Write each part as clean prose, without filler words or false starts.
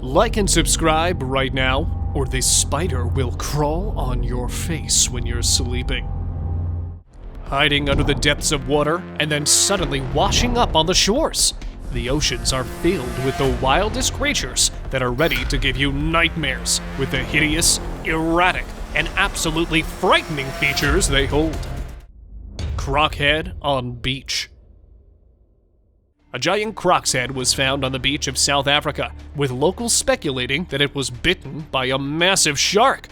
Like and subscribe right now, or this spider will crawl on your face when you're sleeping. Hiding under the depths of water and then suddenly washing up on the shores. The oceans are filled with the wildest creatures that are ready to give you nightmares with the hideous, erratic, and absolutely frightening features they hold. Croc head on beach. A giant croc's head was found on the beach of South Africa, with locals speculating that it was bitten by a massive shark.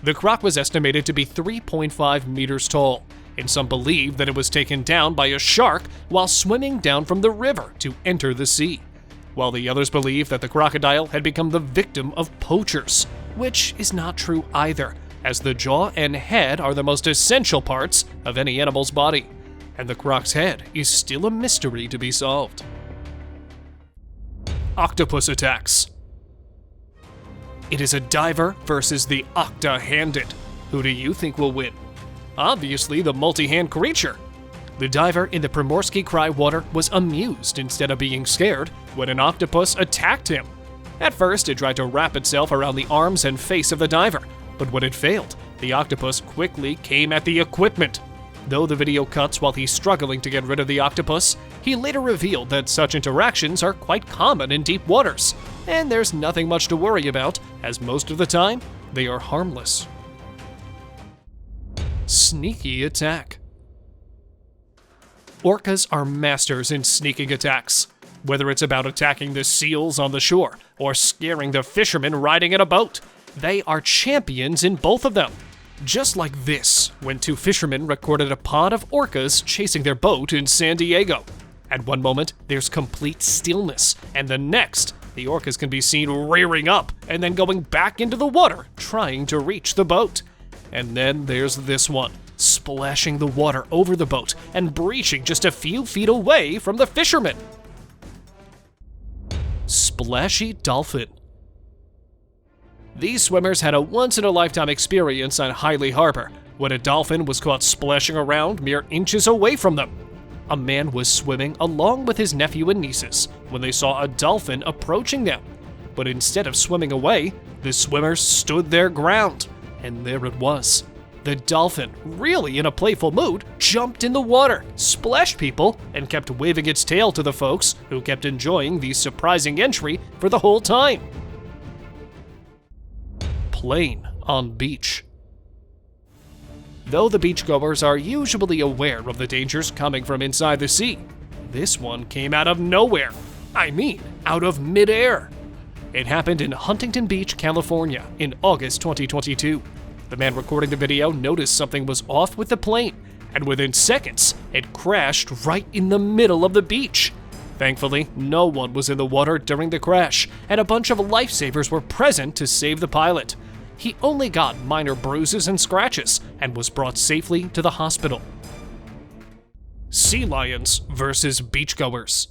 The croc was estimated to be 3.5 meters tall, and some believe that it was taken down by a shark while swimming down from the river to enter the sea, while the others believe that the crocodile had become the victim of poachers, which is not true either, as the jaw and head are the most essential parts of any animal's body, and the croc's head is still a mystery to be solved. Octopus attacks. It is a diver versus the octa-handed. Who do you think will win? Obviously the multi-hand creature. The diver in the Primorsky Krai water was amused instead of being scared when an octopus attacked him. At first, it tried to wrap itself around the arms and face of the diver, but when it failed, the octopus quickly came at the equipment. Though the video cuts while he's struggling to get rid of the octopus, he later revealed that such interactions are quite common in deep waters, and there's nothing much to worry about, as most of the time, they are harmless. Sneaky attack. Orcas are masters in sneaking attacks, whether it's about attacking the seals on the shore or scaring the fishermen riding in a boat. They are champions in both of them. Just like this, when two fishermen recorded a pod of orcas chasing their boat in San Diego. At one moment, there's complete stillness, and the next, the orcas can be seen rearing up and then going back into the water, trying to reach the boat. And then there's this one, splashing the water over the boat and breaching just a few feet away from the fishermen. Splashy dolphin. These swimmers had a once-in-a-lifetime experience on Hiley Harbor when a dolphin was caught splashing around mere inches away from them. A man was swimming along with his nephew and nieces when they saw a dolphin approaching them. But instead of swimming away, the swimmers stood their ground, and there it was. The dolphin, really in a playful mood, jumped in the water, splashed people, and kept waving its tail to the folks who kept enjoying the surprising entry for the whole time. Plane on beach. Though the beachgoers are usually aware of the dangers coming from inside the sea, this one came out of nowhere. I mean, out of midair. It happened in Huntington Beach, California in August 2022. The man recording the video noticed something was off with the plane, and within seconds, it crashed right in the middle of the beach. Thankfully, no one was in the water during the crash, and a bunch of lifesavers were present to save the pilot. He only got minor bruises and scratches and was brought safely to the hospital. Sea lions versus beachgoers.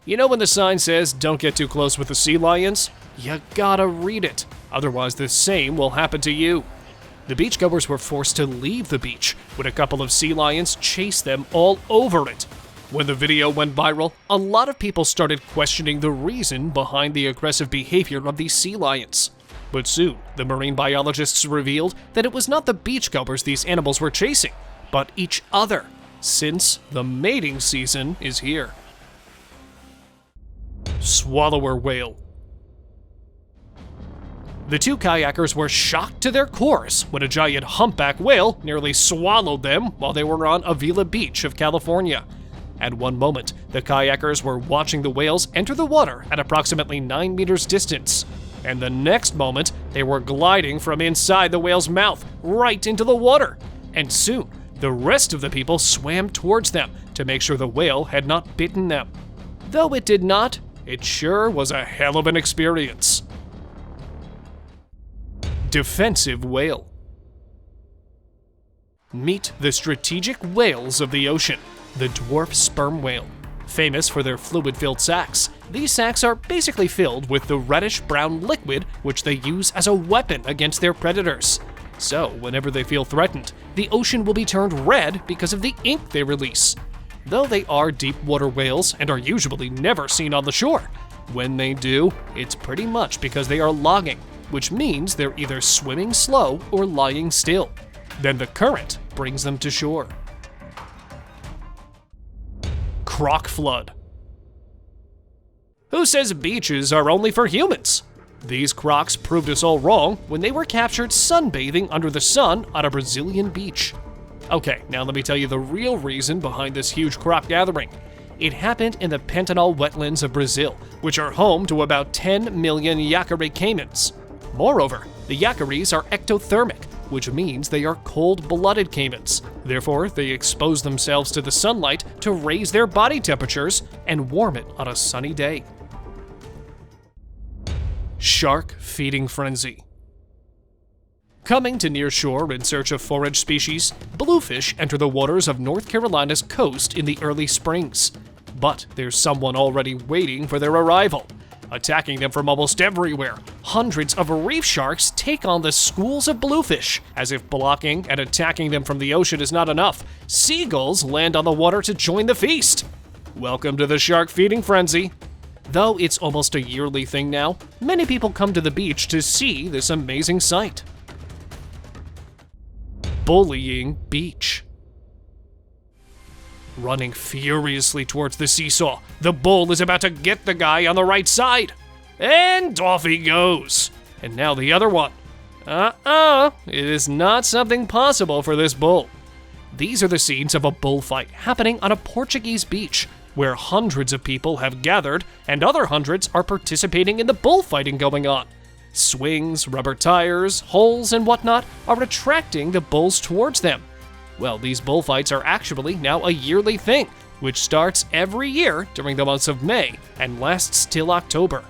You know when the sign says don't get too close with the sea lions? You gotta read it, otherwise the same will happen to you. The beachgoers were forced to leave the beach when a couple of sea lions chased them all over it. When the video went viral, a lot of people started questioning the reason behind the aggressive behavior of these sea lions. But soon, the marine biologists revealed that it was not the beachgoers these animals were chasing, but each other, since the mating season is here. Swallower whale. The two kayakers were shocked to their cores when a giant humpback whale nearly swallowed them while they were on Avila Beach of California. At one moment, the kayakers were watching the whales enter the water at approximately 9 meters distance. And the next moment, they were gliding from inside the whale's mouth right into the water. And soon, the rest of the people swam towards them to make sure the whale had not bitten them. Though it did not, it sure was a hell of an experience. Defensive whale. Meet the strategic whales of the ocean, the dwarf sperm whale. Famous for their fluid-filled sacs, these sacs are basically filled with the reddish-brown liquid which they use as a weapon against their predators. So, whenever they feel threatened, the ocean will be turned red because of the ink they release. Though they are deep-water whales and are usually never seen on the shore, When they do, it's pretty much because they are logging, which means they're either swimming slow or lying still. Then the current brings them to shore. CROC flood. Who says beaches are only for humans? These crocs proved us all wrong when they were captured sunbathing under the sun on a Brazilian beach. Okay, now let me tell you the real reason behind this huge croc gathering. It happened in the Pantanal wetlands of Brazil, which are home to about 10 million yacare caimans. Moreover, the yacares are ectothermic, which means they are cold-blooded caimans. Therefore, they expose themselves to the sunlight to raise their body temperatures and warm it on a sunny day. Shark feeding frenzy. Coming to near shore in search of forage species, bluefish enter the waters of North Carolina's coast in the early springs. But there's someone already waiting for their arrival. Attacking them from almost everywhere, hundreds of reef sharks take on the schools of bluefish. As if blocking and attacking them from the ocean is not enough, seagulls land on the water to join the feast. Welcome to the shark feeding frenzy. Though it's almost a yearly thing now, many people come to the beach to see this amazing sight. Bullying beach. Running furiously towards the seesaw, the bull is about to get the guy on the right side. And off he goes. And now the other one. It is not something possible for this bull. These are the scenes of a bullfight happening on a Portuguese beach, where hundreds of people have gathered and other hundreds are participating in the bullfighting going on. Swings, rubber tires, holes, and whatnot are attracting the bulls towards them. Well, these bullfights are actually now a yearly thing, which starts every year during the months of May and lasts till October.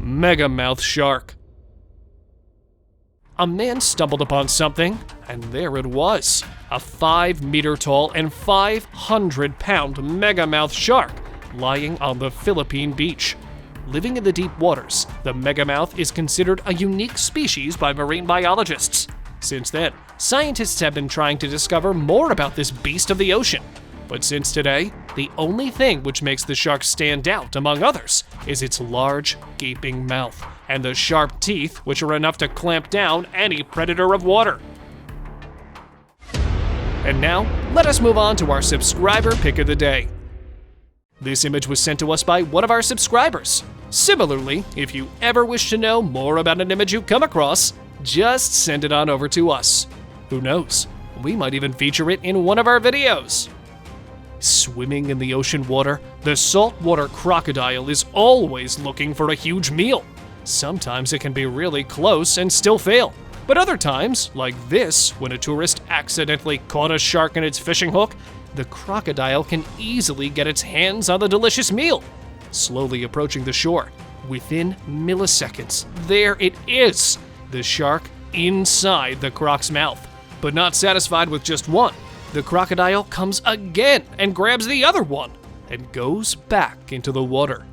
Megamouth shark. A man stumbled upon something, and there it was. A 5-meter tall and 500-pound megamouth shark lying on the Philippine beach. Living in the deep waters, the megamouth is considered a unique species by marine biologists. Since then, scientists have been trying to discover more about this beast of the ocean. But since today, the only thing which makes the shark stand out among others is its large, gaping mouth and the sharp teeth which are enough to clamp down any predator of water. And now, let us move on to our subscriber pick of the day. This image was sent to us by one of our subscribers. Similarly, if you ever wish to know more about an image you come across, just send it on over to us. Who knows, we might even feature it in one of our videos. Swimming in the ocean water, the saltwater crocodile is always looking for a huge meal. Sometimes it can be really close and still fail. But other times, like this, when a tourist accidentally caught a shark in its fishing hook, the crocodile can easily get its hands on the delicious meal. Slowly approaching the shore, within milliseconds, there it is, the shark inside the croc's mouth. But not satisfied with just one, the crocodile comes again and grabs the other one and goes back into the water.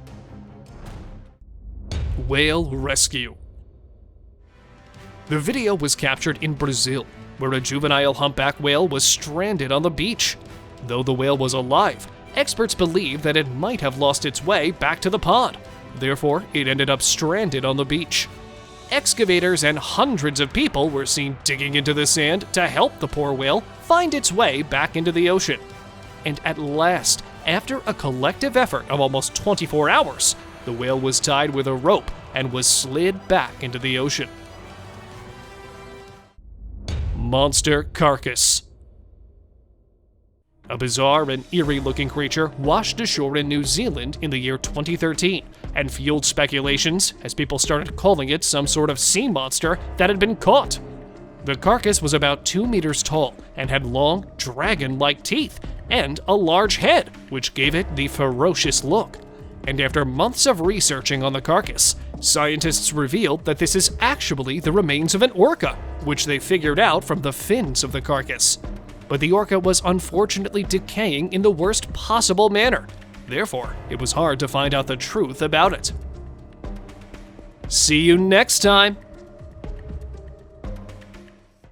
Whale rescue. The video was captured in Brazil, where a juvenile humpback whale was stranded on the beach. Though the whale was alive, experts believe that it might have lost its way back to the pond. Therefore, it ended up stranded on the beach. Excavators and hundreds of people were seen digging into the sand to help the poor whale find its way back into the ocean. And at last, after a collective effort of almost 24 hours, the whale was tied with a rope and was slid back into the ocean. Monster CARCASS. A bizarre and eerie-looking creature washed ashore in New Zealand in the year 2013 and fueled speculations as people started calling it some sort of sea monster that had been caught. The carcass was about 2 meters tall and had long, dragon-like teeth and a large head, which gave it the ferocious look. And after months of researching on the carcass, scientists revealed that this is actually the remains of an orca, which they figured out from the fins of the carcass. But the orca was unfortunately decaying in the worst possible manner. Therefore, it was hard to find out the truth about it. See you next time!